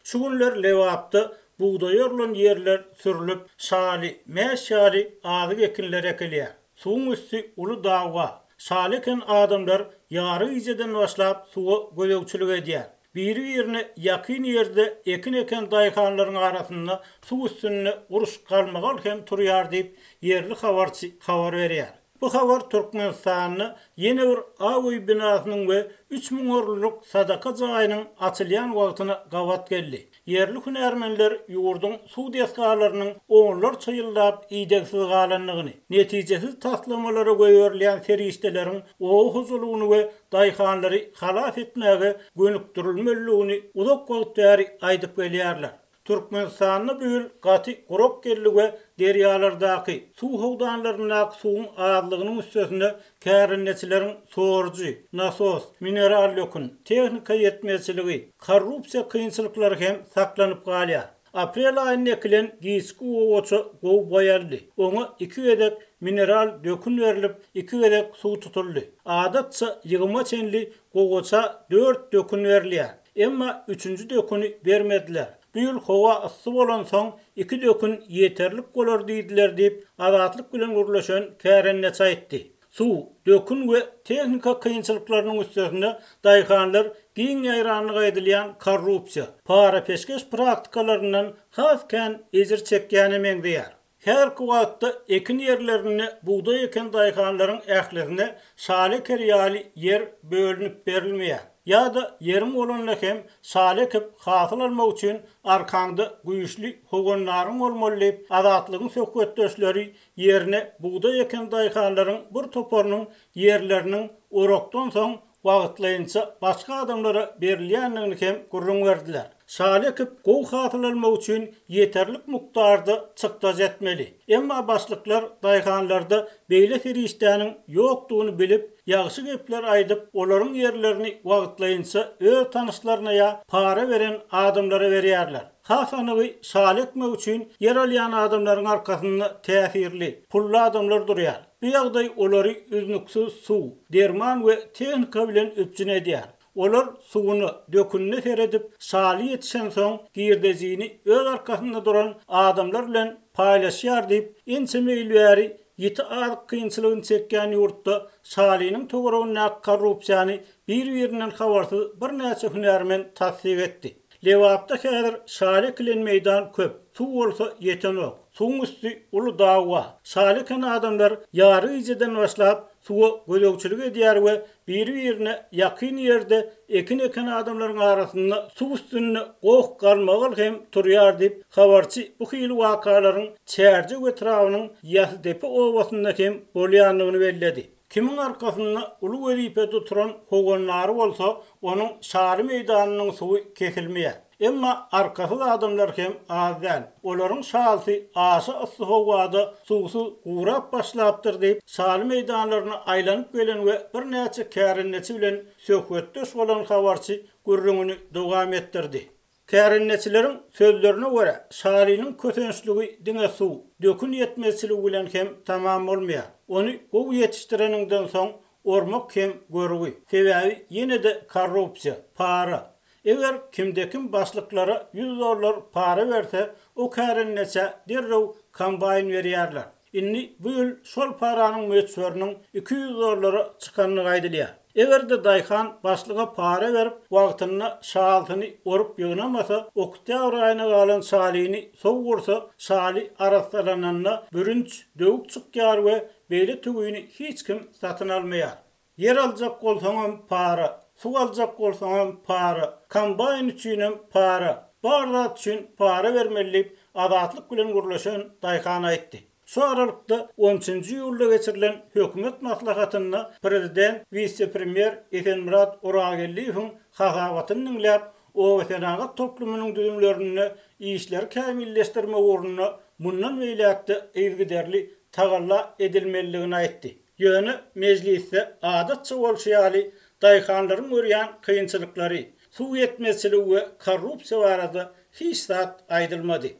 Şu günler Lewapda buğday örlen yerler sürülüp şali, meşali adı ekinler ekilýär. Suwun üstü ulu dağwa. Şaliken adamlar yarı ijeden başlap suwa göýekçilik edýär. Biri ýerine ýakyn ýerde ekin eken daýkanlaryň arasynda su üstünde uruş galmagal hem turýar diýip yerli habarçy habar berýär. Bu habar Türkmenistanyny ýene bir awy binasynyň we 3000 orluluk sadaka jaýynyň açylýan wagtyna gawat geldi. Yerli hünärmenler ýurdun suw deskalarynyň onlar çyýyllap iýdegsiz galanlygyny, netijesiz taslamalara goýberlen ferişdeleriň o huzulugyny we daýhanlary halas etmäge gönükdirilmeliligini uzak wagt bäri aýdyp gelýärler. Türkmenistanyny büýül gaty gurok geldi we derýalardaky suw howdanlarynyň suwun azlygynyň üstesinde kärinneçileriň sorjy, nasos, mineral ýokun, tehnika ýetmezçiligi, korrupsiýa kynçylyklary hem saklanyp galýar. Aprel aýyny ekilen giýiski owaça gow boýardy. Oňa 2 gedek mineral dökün berilip 2 gedek suw tutuldy. Adatça ýygyma çenli gowaça 4 dökün berilýär. Emma 3-nji döküni bermediler. Büýül howa ysy bolan soň 2 dökün ýeterlik bolar diýdiler diýip azatlyk bilen gurulşan kärenneçi aýtdy. Suw, dökün we tehnika kynçylyklarynyň üstesinde daýhanlar giň ýaýranlyga edilýän korrupsiýa, para peşkeş praktikalaryndan hasken ejir çekýäni meňdeýär. Her wagtda ekin ýerlerini buğday eken daýhanlaryň ählerine şale kerýäli yer bölünip berilmeýär. Ya da yerim olanlar hem şale ekip hasyl almak üçin arkanda güýçli hogonlaryň bolmaly, azatlygyň söhbetdeşleri yerine buğday eken daýhanlaryň bir toparynyň yerleriniň orokdan soň wagtlaýynça başga adamlara berilýänligini hem gurrun berdiler. Şale ekip gow hasyl almak üçin ýeterlik mukdarda çykdaz etmeli. Emma başlyklar daýhanlarda beýle ferişdäniň ýokdugyny bilip, ýagşy gepler aýdyp, olaryň yerlerini wagtlaýynça öz tanyşlaryna ýa para beren adamlara berýärler. Hasanygy şale etmek üçin yer alýan adamlaryň arkasynda täsirli, pully adamlar durýar. Bu ýagdaý olary üznüksiz suw, derman we tehnika bilen öpjün edýär. Olar suwuny dökünne seredip şaly ýetişen soň girdejini öz arkasynda duran adamlar bilen paýlaşýar diýip ençe meýilbäri ýeti azyk kynçylygyny çekýän ýurtda şalynyň togragyna korrupsiýany bir-birinden habarsyz bir näçe hünärmen tasdik etdi. Lewapda häzir şaly kilen meýdan köp, suw bolsa ýetenok. Suwun üstü ulu dağwa. Şaly eken adamlar ýary ijeden başlap suwa göýekçilik edýär we bir-birine ýakyn ýerde ekin eken adamlaryň arasynda suw üstünde goh galmagal hem turýar diýip habarçy bu hyl wakalaryň çärje we trawynyň ýasdepe owasynda hem bolýanlygyny belledi. Kimin arkasynda ulu wezipede turan hogonlary bolsa, onuň şaly meýdanynyň suwy kesilmeýär. Emma arkasy adamlar hem azdan. Olaryň şalsy aşy ysy howada suwsuz gurap başlapdyr diýip şaly meýdanlaryna aýlanyp gelen we bir näçe kärinneçi bilen söhbetdeş bolan habarçy gurrungyny dowam etdirdi. Kärinneçileriň sözlerine görä, şalynyň kötençligi diňe suw, dökün ýetmezçiligi bilen hem tamam bolmaýar. Onu gow ýetişdireniňden soň ormak hem görügi. Sebäbi ýene-de korrupsiýa, para. Eger kimdekin başlıklara $100 para verse, o kärinneçe derrew kombayn berýärler. Inni bu ýyl şol paranyň möçberiniň $200 çykanyny gaýdylýar. Eger de daýhan başlyga para berip, wagtyna şalyny orup ýygnamasa, oktyabr aýyna galan şalyny sow gursa, şaly arasalananda bürünç döwük çykýar we beýle tügüni hiç kim satyn almaýar. Yer aljak bolsaňam para, suw aljak bolsaňam para, kombayn üçinem para, barlat üçin para bermeli azatlyk bilen gurulşan daýhan aýtdy. Şu aralykda 13-nji ýylda geçirilen hökümet maslahatyna prezident, vice-premier Esenmurat Oragelliýewiň hasabatyny dinläp, o wetenagat toplumynyň düzümlerini işler kämilleşdirme uğruna mundan meýläkde ýygyderli tagalla edilmeliligini aýtdy. Ýöne mejlisde adatça bolşýaly daýhanlaryň görýän kynçylyklary, suw ýetmezçiligi we korrupsiýa barada hiç zat aýdylmady.